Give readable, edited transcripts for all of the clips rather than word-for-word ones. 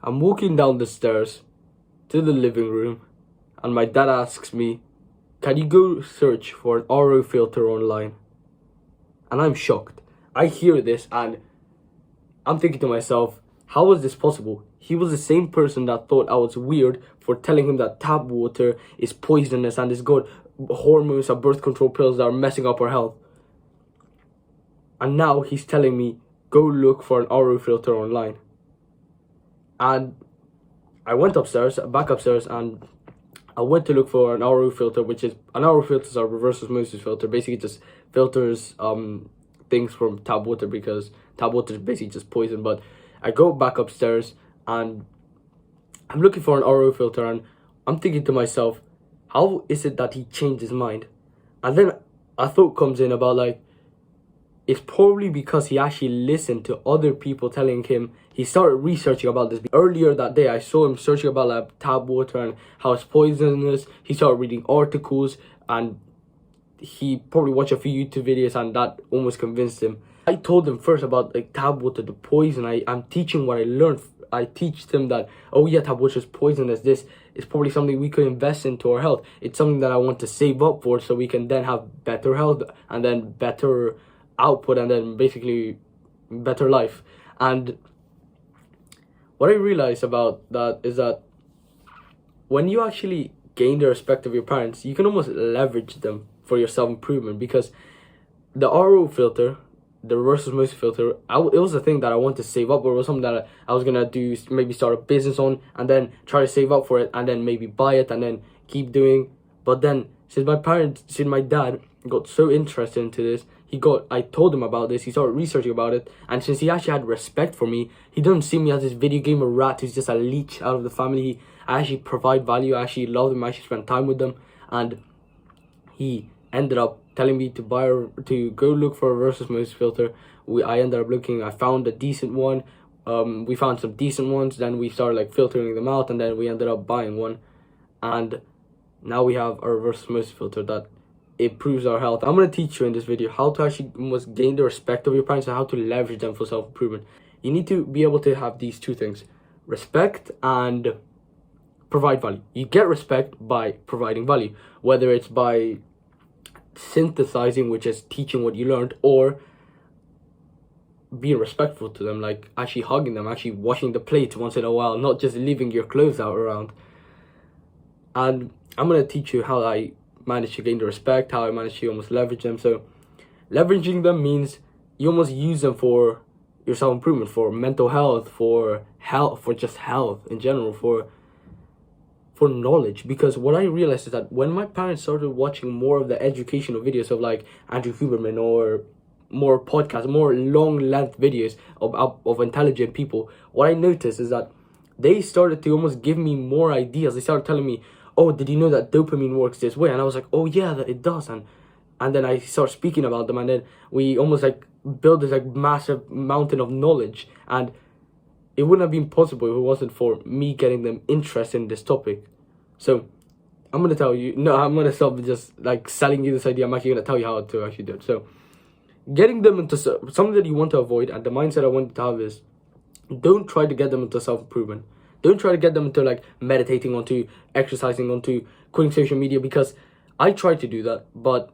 I'm walking down the stairs to the living room, and my dad asks me, "Can you go search for an RO filter online?" And I'm shocked. I hear this and I'm thinking to myself, how was this possible? He was the same person that thought I was weird for telling him that tap water is poisonous and it's got hormones and birth control pills that are messing up our health. And now he's telling me, go look for an RO filter online. And I went back upstairs, and I went to look for an RO filter, which is an RO filter is a reverse osmosis filter. Basically, it just filters things from tap water, because tap water is basically just poison. But I go back upstairs and I'm looking for an RO filter, and I'm thinking to myself, how is it that he changed his mind? And then a thought comes in about like, it's probably because he actually listened to other people telling him. He started researching about this. Earlier that day, I saw him searching about like tap water and how it's poisonous. He started reading articles, and he probably watched a few YouTube videos, and that almost convinced him. I told him first about like tap water, the poison. I'm teaching what I learned. I teach them that, oh yeah, tap water is poisonous. This is probably something we could invest into our health. It's something that I want to save up for, so we can then have better health and then better output and then basically better life. And what I realized about that is that when you actually gain the respect of your parents, you can almost leverage them for your self-improvement, because the RO filter, the reverse osmosis filter, it was a thing that I wanted to save up, or it was something that I was gonna do, maybe start a business on, and then try to save up for it, and then maybe buy it, and then keep doing. But then since my dad got so interested into this, I told him about this, he started researching about it, and since he actually had respect for me, he doesn't see me as this video gamer rat who's just a leech out of the family. I actually provide value, I actually love them, I actually spend time with them, and he ended up telling me to go look for a reverse osmosis filter. I ended up looking, I found a decent one, we found some decent ones, then we started like filtering them out, and then we ended up buying one, and now we have a reverse osmosis filter that improves our health. I'm going to teach you in this video how to actually almost gain the respect of your parents and how to leverage them for self-improvement. You need to be able to have these two things: respect and provide value. You get respect by providing value, whether it's by synthesizing, which is teaching what you learned, or being respectful to them, like actually hugging them, actually washing the plates once in a while, not just leaving your clothes out around. And I'm going to teach you how I manage to gain the respect, how I manage to almost leverage them. So leveraging them means you almost use them for your self-improvement, for mental health, for just health in general, for knowledge. Because what I realized is that when my parents started watching more of the educational videos of like Andrew Huberman, or more podcasts, more long length videos of intelligent people, what I noticed is that they started to almost give me more ideas. They started telling me, oh, did you know that dopamine works this way? And I was like, oh yeah, that it does. And then I start speaking about them, and then we almost like build this like massive mountain of knowledge. And it wouldn't have been possible if it wasn't for me getting them interested in this topic. So I'm going to stop just like selling you this idea. I'm actually going to tell you how to actually do it. So getting them into something that you want to avoid, and the mindset I want you to have is, don't try to get them into self-improvement. Don't try to get them into like meditating, onto exercising, onto quitting social media, because I tried to do that, but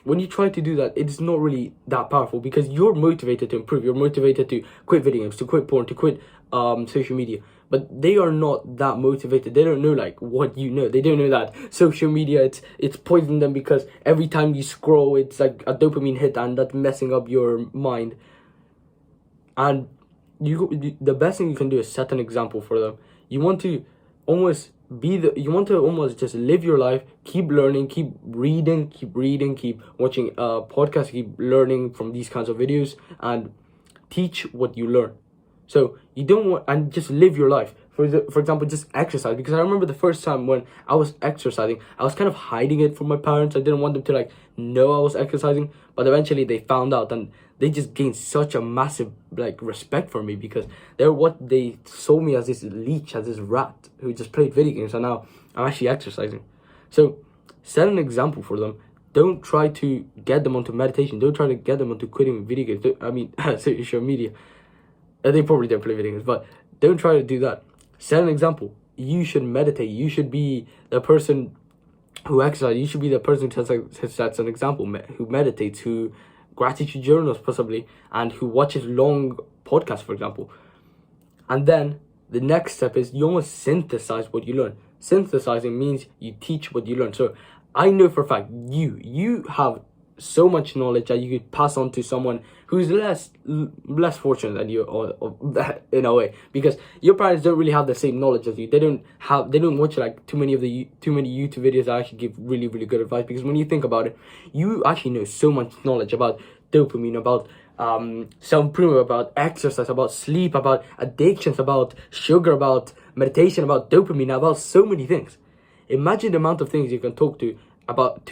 when you try to do that, it's not really that powerful, because you're motivated to improve. You're motivated to quit video games, to quit porn, to quit social media. But they are not that motivated. They don't know like what you know. They don't know that social media, it's poisoning them, because every time you scroll, it's like a dopamine hit, and that's messing up your mind. And the best thing you can do is set an example for them. You want to almost just live your life, keep learning, keep reading, keep watching podcasts, keep learning from these kinds of videos, and teach what you learn. So you don't want, and just live your life. For example, just exercise. Because I remember the first time when I was exercising, I was kind of hiding it from my parents. I didn't want them to like know I was exercising, but eventually they found out, and they just gained such a massive like respect for me, because they saw me as this leech, as this rat who just played video games, and now I'm actually exercising. So set an example for them. Don't try to get them onto meditation. Don't try to get them onto quitting video games. Social media. They probably don't play video games, but don't try to do that. Set an example. You should meditate. You should be the person who exercises. You should be the person who sets an example, who meditates, who gratitude journals possibly, and who watches long podcasts, for example. And then the next step is you almost synthesize what you learn. Synthesizing means you teach what you learn. So I know for a fact you have so much knowledge that you could pass on to someone who's less fortunate than you, or in a way, because your parents don't really have the same knowledge as you. They don't watch like too many YouTube videos that actually give really, really good advice. Because when you think about it, you actually know so much knowledge about dopamine, about self-improvement, about exercise, about sleep, about addictions, about sugar, about meditation, about dopamine, about so many things. Imagine the amount of things you can talk to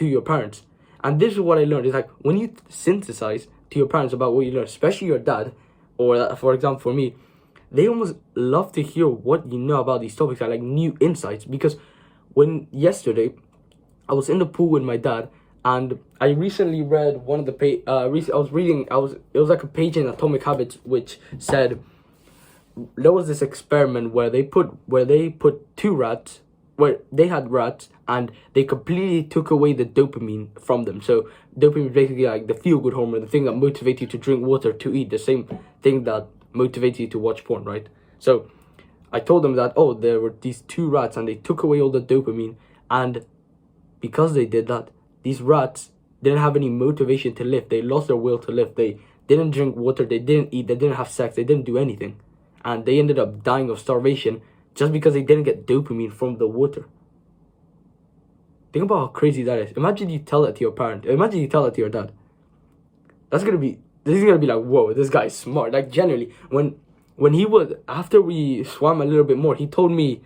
your parents. And this is what I learned. It's like when you synthesize to your parents about what you learned, especially your dad, or for example for me, they almost love to hear what you know about these topics and like new insights. Because yesterday I was in the pool with my dad, and I recently read one of the it was like a page in Atomic Habits which said there was this experiment where they put two rats, where they had rats, and they completely took away the dopamine from them. So dopamine is basically like the feel-good hormone, the thing that motivates you to drink water, to eat, the same thing that motivates you to watch porn, right? So I told them that, there were these two rats, and they took away all the dopamine, and because they did that, these rats didn't have any motivation to live. They lost their will to live. They didn't drink water, they didn't eat, they didn't have sex, they didn't do anything. And they ended up dying of starvation just because they didn't get dopamine from the water. Think about how crazy that is. Imagine you tell that to your parent. Imagine you tell that to your dad. This is gonna be like, whoa, this guy's smart. Like, generally, after we swam a little bit more, he told me,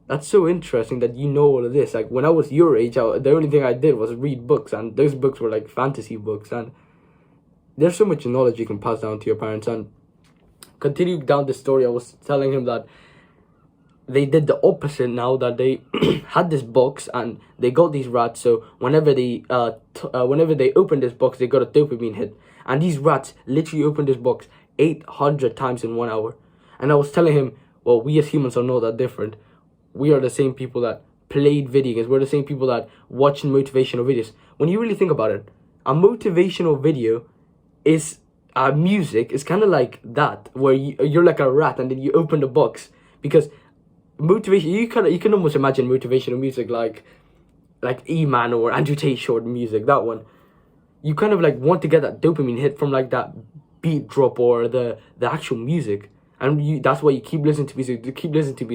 that's so interesting that you know all of this. Like, when I was your age, the only thing I did was read books, and those books were like fantasy books. And there's so much knowledge you can pass down to your parents. And continuing down the story, I was telling him that they did the opposite now, that they had this box and they got these rats. So whenever they opened this box, they got a dopamine hit. And these rats literally opened this box 800 times in 1 hour. And I was telling him, well, we as humans are not that different. We are the same people that played video games. We're the same people that watched motivational videos. When you really think about it, a motivational video is music. It's kind of like that, where you're like a rat and then you open the box. Because motivation, you can almost imagine motivational music like E-Man or Andrew Tate short music, that one. You kind of like want to get that dopamine hit from like that beat drop or the actual music. And that's why you keep listening to music, keep listening to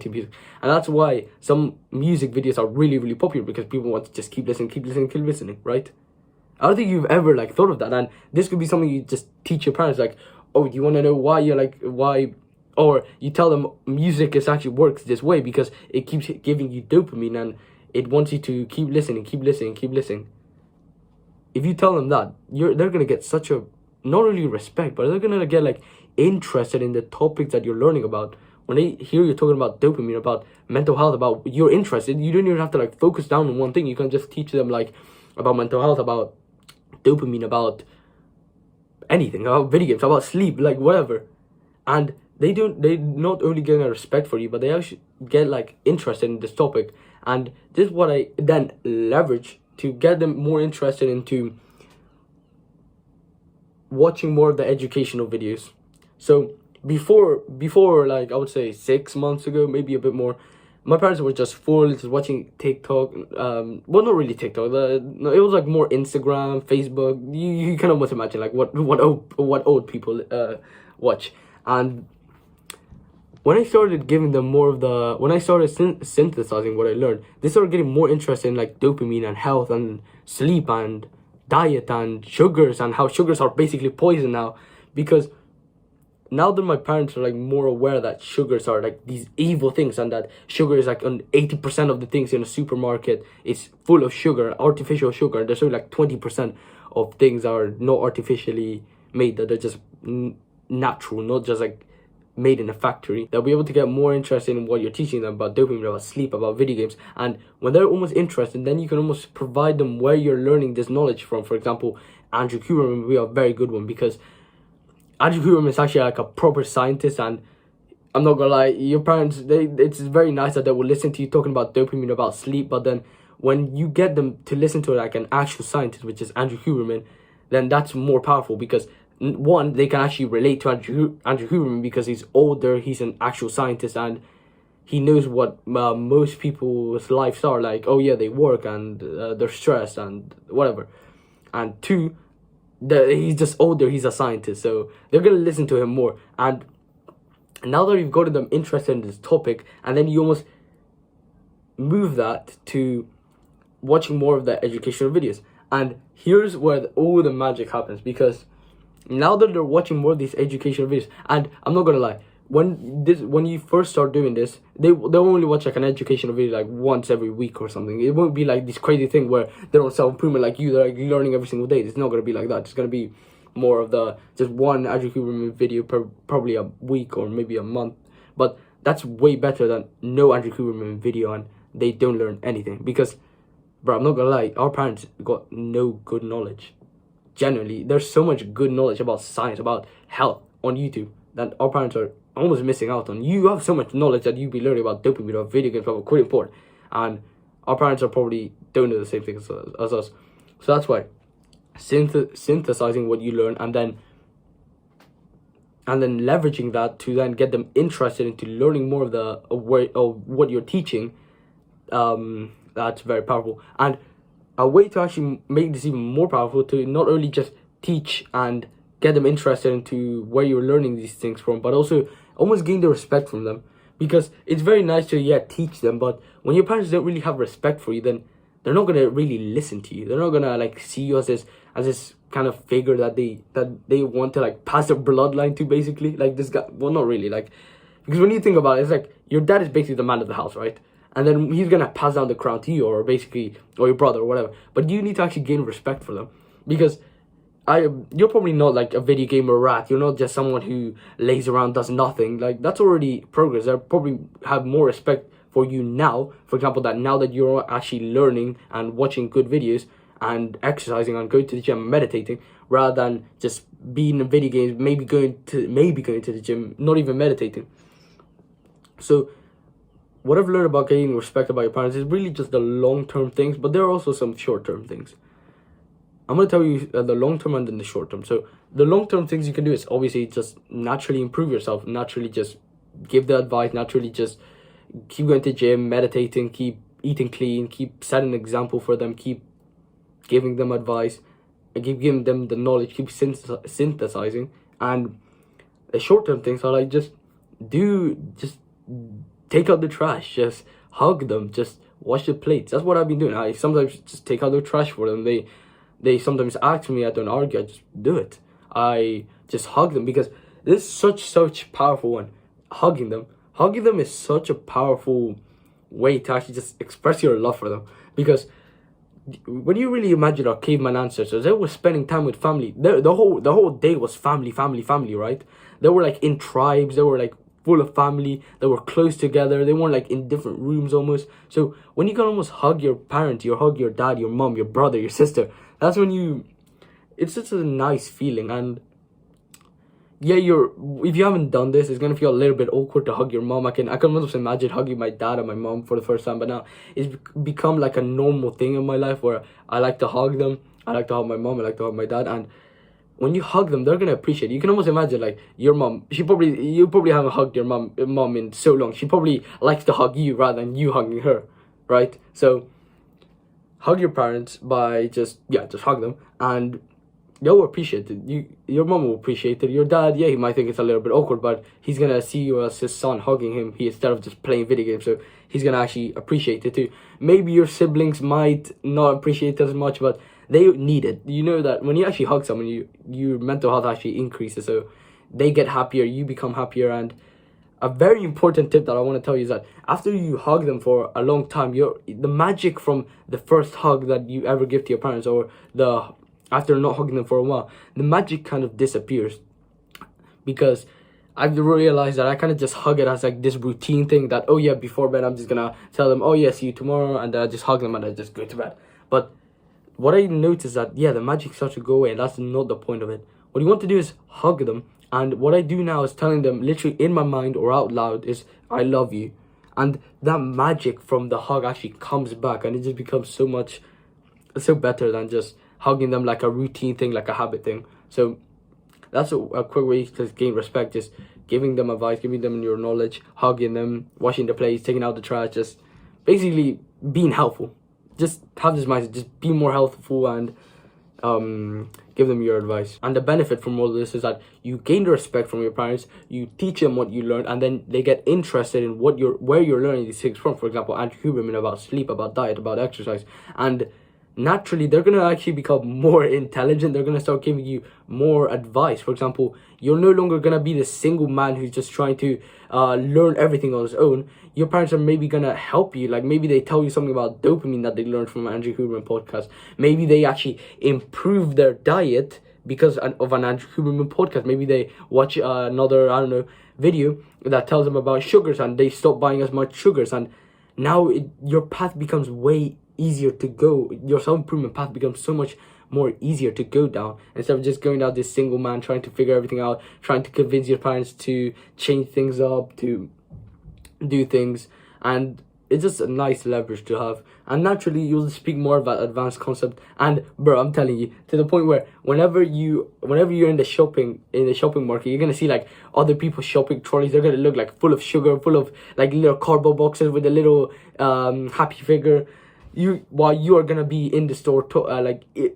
music. And that's why some music videos are really, really popular, because people want to just keep listening, right? I don't think you've ever like thought of that. And this could be something you just teach your parents, like, you want to know why, or you tell them music actually works this way because it keeps giving you dopamine and it wants you to keep listening. If you tell them that, they're gonna get such a, not really respect, but they're gonna get like interested in the topics that you're learning about. When they hear you talking about dopamine, about mental health, about you're interested, you don't even have to like focus down on one thing. You can just teach them like about mental health, about dopamine, about anything, about video games, about sleep, like whatever. And they not only get a respect for you, but they actually get like interested in this topic. And this is what I then leverage to get them more interested into watching more of the educational videos. So before like I would say 6 months ago, maybe a bit more, my parents were just watching TikTok. Well, not really TikTok. No, it was like more Instagram, Facebook. You can almost imagine like what old people watch. And when I started giving them more of when I started synthesizing what I learned, they started getting more interested in like dopamine and health and sleep and diet and sugars, and how sugars are basically poison now. Because now that my parents are like more aware that sugars are like these evil things, and that sugar is like on 80% of the things in a supermarket is full of sugar, artificial sugar, and there's only like 20% of things are not artificially made, that they're just natural, not just like made in a factory. They'll be able to get more interested in what you're teaching them about dopamine, about sleep, about video games. And when they're almost interested, then you can almost provide them where you're learning this knowledge from. For example, Andrew Huberman would be a very good one, because Andrew Huberman is actually like a proper scientist, and I'm not gonna lie, your parents, it's very nice that they will listen to you talking about dopamine, about sleep, but then when you get them to listen to like an actual scientist, which is Andrew Huberman, then that's more powerful because one, they can actually relate to Andrew Huberman because he's older, he's an actual scientist, and he knows what most people's lives are like. Oh yeah, they work and they're stressed and whatever. And two, he's just older, he's a scientist, so they're gonna listen to him more. And now that you've gotten them interested in this topic, and then you almost move that to watching more of the educational videos. And here's where all the magic happens, because now that they're watching more of these educational videos, and I'm not gonna lie, when you first start doing this, they'll only watch like an educational video like once every week or something. It won't be like this crazy thing where they're on self-improvement like you, they're like learning every single day. It's not gonna be like that. It's gonna be more of the just one Andrew Huberman video per probably a week or maybe a month. But that's way better than no Andrew Huberman video and they don't learn anything. Because, bro, I'm not gonna lie, our parents got no good knowledge. Genuinely, there's so much good knowledge about science, about health on YouTube that our parents are almost missing out on. You have so much knowledge that you'd be learning about dopamine, about video games, about quitting porn, and our parents are probably don't know the same thing as us. So that's why synthesizing what you learn and then leveraging that to then get them interested into learning more of the way of what you're teaching. That's very powerful. And a way to actually make this even more powerful, to not only just teach and get them interested into where you're learning these things from, but also almost gain the respect from them. Because it's very nice to teach them, but when your parents don't really have respect for you, then they're not gonna really listen to you. They're not gonna like see you as this kind of figure that they want to like pass their bloodline to, basically. Like this guy, well, not really, like, because when you think about it, it's like your dad is basically the man of the house, right? And then he's gonna pass down the crown to you, or your brother, or whatever. But you need to actually gain respect for them, because you're probably not like a video gamer rat. You're not just someone who lays around, does nothing. Like, that's already progress. They probably have more respect for you now. For example, that now that you're actually learning and watching good videos and exercising and going to the gym and meditating, rather than just being in video games, maybe going to the gym, not even meditating. So what I've learned about getting respected by your parents is really just the long-term things, but there are also some short-term things. I'm going to tell you the long-term and then the short-term. So the long-term things you can do is obviously just naturally improve yourself, naturally just give the advice, naturally just keep going to the gym, meditating, keep eating clean, keep setting an example for them, keep giving them advice, and keep giving them the knowledge, keep synthesizing. And the short-term things are like just take out the trash, just hug them, just wash the plates. That's what I've been doing. I sometimes just take out the trash for them. They sometimes ask me, I don't argue, I just do it. I just hug them, because this is such powerful one. Hugging them is such a powerful way to actually just express your love for them. Because when you really imagine our caveman ancestors, they were spending time with family. The whole day was family, right? They were like in tribes. They were like full of family. They were close together. They weren't like in different rooms almost. So when you can almost hug your parents, you hug your dad, your mom, your brother, your sister, that's when it's just a nice feeling. And yeah, if you haven't done this, it's gonna feel a little bit awkward to hug your mom. I can almost imagine hugging my dad and my mom for the first time, but now it's become like a normal thing in my life where I like to hug them. I like to hug my mom. I like to hug my dad. And when you hug them, they're gonna appreciate it. You can almost imagine like your mom. You probably haven't hugged your mom in so long. She probably likes to hug you rather than you hugging her, right? So hug your parents by just hug them, and they'll appreciate it. Your mom will appreciate it. Your dad, he might think it's a little bit awkward, but he's gonna see you as his son hugging him instead of just playing video games. So he's gonna actually appreciate it too. Maybe your siblings might not appreciate it as much, but they need it. You know that when you actually hug someone, your mental health actually increases. So they get happier, you become happier. And a very important tip that I want to tell you is that after you hug them for a long time, the magic from the first hug that you ever give to your parents, or after not hugging them for a while, the magic kind of disappears. Because I've realized that I kind of just hug it as like this routine thing that, before bed I'm just gonna tell them, see you tomorrow, and then I just hug them and I just go to bed. But what I noticed that the magic starts to go away, and that's not the point of it. What you want to do is hug them And what I do now is telling them literally in my mind or out loud is, I love you. And that magic from the hug actually comes back, and it just becomes so better than just hugging them like a routine thing, like a habit thing. So that's a quick way to gain respect, just giving them advice, giving them your knowledge, hugging them, washing the plates, taking out the trash, just basically being helpful. Just have this mindset, just be more helpful, and give them your advice. And the benefit from all this is that you gain the respect from your parents, you teach them what you learned, and then they get interested in where you're learning these things from. For example, Andrew Huberman about sleep, about diet, about exercise, and naturally they're going to actually become more intelligent. They're going to start giving you more advice. For example, you're no longer going to be the single man who's just trying to learn everything on his own. Your parents are maybe going to help you. Like maybe they tell you something about dopamine that they learned from Andrew Huberman podcast. Maybe they actually improve their diet because of an Andrew Huberman podcast. Maybe they watch another, I don't know, video that tells them about sugars, and they stop buying as much sugars. And now your path becomes way easier to go. Your self-improvement path becomes so much more easier to go down, instead of just going down this single man trying to figure everything out, trying to convince your parents to change things up, to do things. And it's just a nice leverage to have. And naturally you'll speak more about advanced concept. And bro, I'm telling you, to the point where whenever you're in the shopping market, you're gonna see like other people's shopping trolleys. They're gonna look like full of sugar, full of like little cardboard boxes with a little happy figure. While you are gonna be in the store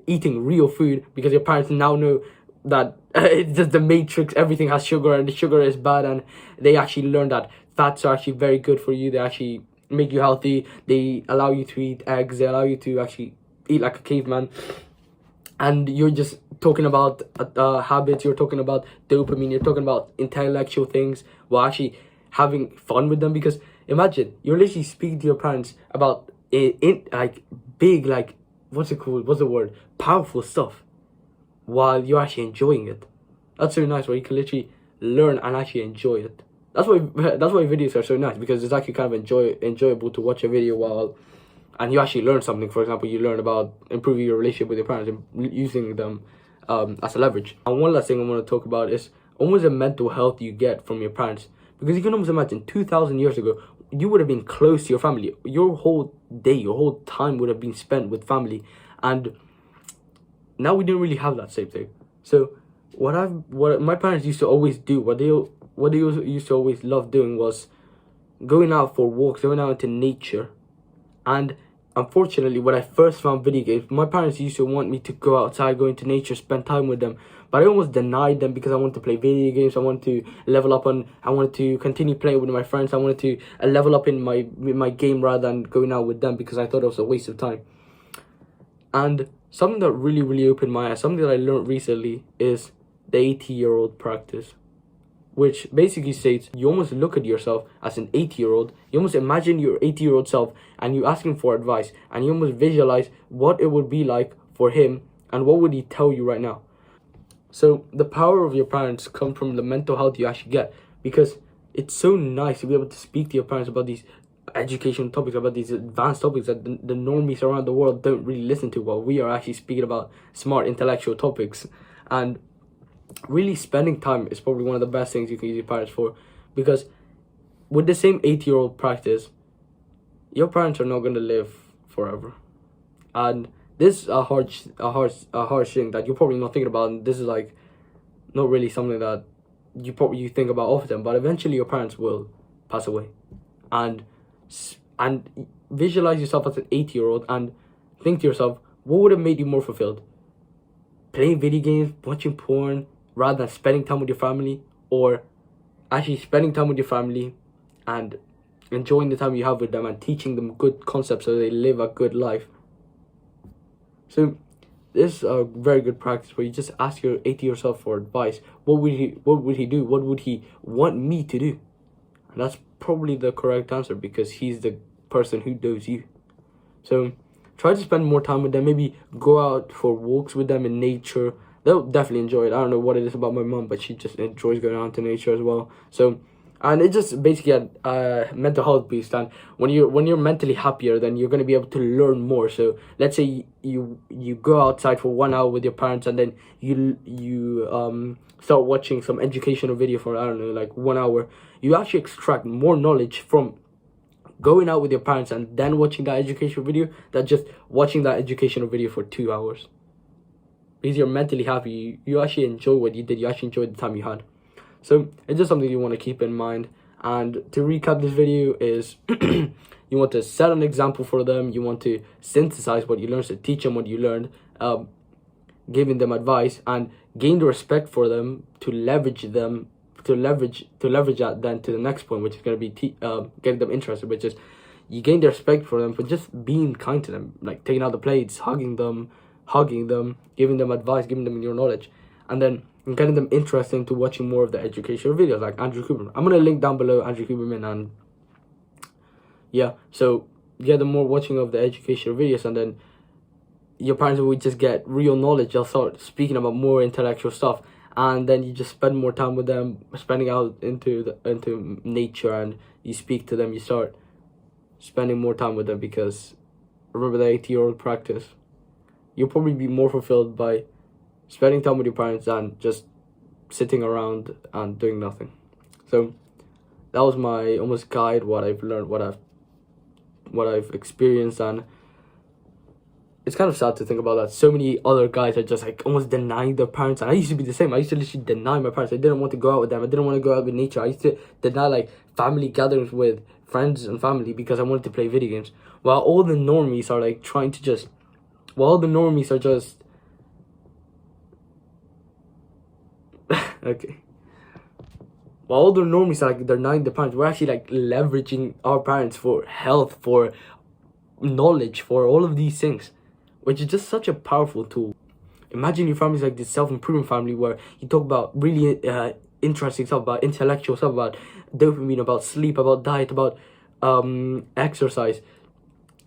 eating real food, because your parents now know that it's just the matrix, everything has sugar and the sugar is bad, and they actually learn that fats are actually very good for you. They actually make you healthy. They allow you to eat eggs. They allow you to actually eat like a caveman. And you're just talking about habits. You're talking about dopamine. You're talking about intellectual things while actually having fun with them. Because imagine you're literally speaking to your parents about like big, like what's the word, powerful stuff, while you're actually enjoying it. That's so nice, where you can literally learn and actually enjoy it. That's why videos are so nice, because it's actually kind of enjoyable to watch a video and you actually learn something. For example, you learn about improving your relationship with your parents and using them as a leverage. And one last thing I want to talk about is almost the mental health you get from your parents. Because you can almost imagine 2,000 years ago, you would have been close to your family. Your whole day, your whole time would have been spent with family. And now we didn't really have that same thing. So what my parents used to always do, what they used to always love doing, was going out for walks, going out into nature. And unfortunately, when I first found video games, my parents used to want me to go outside, go into nature, spend time with them. But I almost denied them because I wanted to play video games. I wanted to level up I wanted to continue playing with my friends. I wanted to level up in my game rather than going out with them, because I thought it was a waste of time. And something that really, really opened my eyes, something that I learned recently, is the 80-year-old practice. Which basically states you almost look at yourself as an 80-year-old. You almost imagine your 80-year-old self and you ask him for advice. And you almost visualize what it would be like for him and what would he tell you right now. So the power of your parents comes from the mental health you actually get, because it's so nice to be able to speak to your parents about these educational topics, about these advanced topics that the normies around the world don't really listen to, while we are actually speaking about smart intellectual topics. And really spending time is probably one of the best things you can use your parents for, because with the same 80-year-old practice, your parents are not going to live forever. And this is a harsh thing that you're probably not thinking about, and this is like not really something that you think about often, but eventually your parents will pass away. And visualize yourself as an 80-year-old and think to yourself, what would have made you more fulfilled? Playing video games, watching porn, rather than spending time with your family, or actually spending time with your family and enjoying the time you have with them and teaching them good concepts so they live a good life. So this is a very good practice where you just ask your 80-year-old self for advice. What would he do? What would he want me to do? And that's probably the correct answer, because he's the person who knows you. So try to spend more time with them. Maybe go out for walks with them in nature. They'll definitely enjoy it. I don't know what it is about my mom, but she just enjoys going out into nature as well. So And it's just basically a mental health boost. And when you're mentally happier, then you're going to be able to learn more. So let's say you go outside for 1 hour with your parents, and then you start watching some educational video for, I don't know, like 1 hour. You actually extract more knowledge from going out with your parents and then watching that educational video than just watching that educational video for 2 hours. Because you're mentally happy, you actually enjoy what you did, you actually enjoyed the time you had. So it's just something you want to keep in mind. And to recap this video is you want to set an example for them, you want to synthesize what you learned, so teach them what you learned, giving them advice, and gain the respect for them to leverage that then to the next point, which is going to be getting them interested, which is you gain the respect for them for just being kind to them, like taking out the plates, hugging them, giving them advice, giving them your knowledge, and then getting them interested into watching more of the educational videos like Andrew Huberman. I'm going to link down below Andrew Huberman, and yeah, so get them more watching of the educational videos, and then your parents will just get real knowledge. They'll start speaking about more intellectual stuff, and then you just spend more time with them, spending out into nature, and you speak to them. You start spending more time with them, because remember the 80-year-old practice. You'll probably be more fulfilled by spending time with your parents than just sitting around and doing nothing. So that was my almost guide, what I've learned, what I've experienced. And it's kind of sad to think about that so many other guys are just like almost denying their parents. And I used to be the same. I used to literally deny my parents. I didn't want to go out with them. I didn't want to go out with nature. I used to deny like family gatherings with friends and family because I wanted to play video games. While all the normies are like trying to just, okay. While all the normies are like denying the parents, we're actually like leveraging our parents for health, for knowledge, for all of these things, which is just such a powerful tool. Imagine your family's like this self-improvement family where you talk about really interesting stuff, about intellectual stuff, about dopamine, about sleep, about diet, about exercise.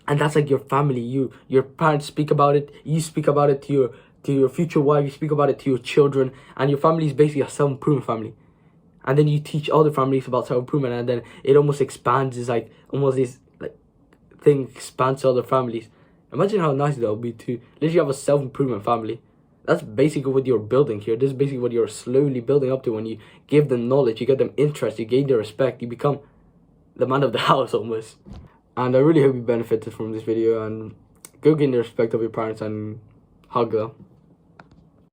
And that's like your family. Your parents speak about it, you speak about it to your future wife, you speak about it to your children, and your family is basically a self-improvement family. And then you teach other families about self-improvement, and then it almost expands. It's like almost this like thing expands to other families. Imagine how nice that would be to literally have a self-improvement family. That's basically what you're building here. This is basically what you're slowly building up to when you give them knowledge, you get them interest, you gain their respect, you become the man of the house almost. And I really hope you benefited from this video, and go gain the respect of your parents and hug them.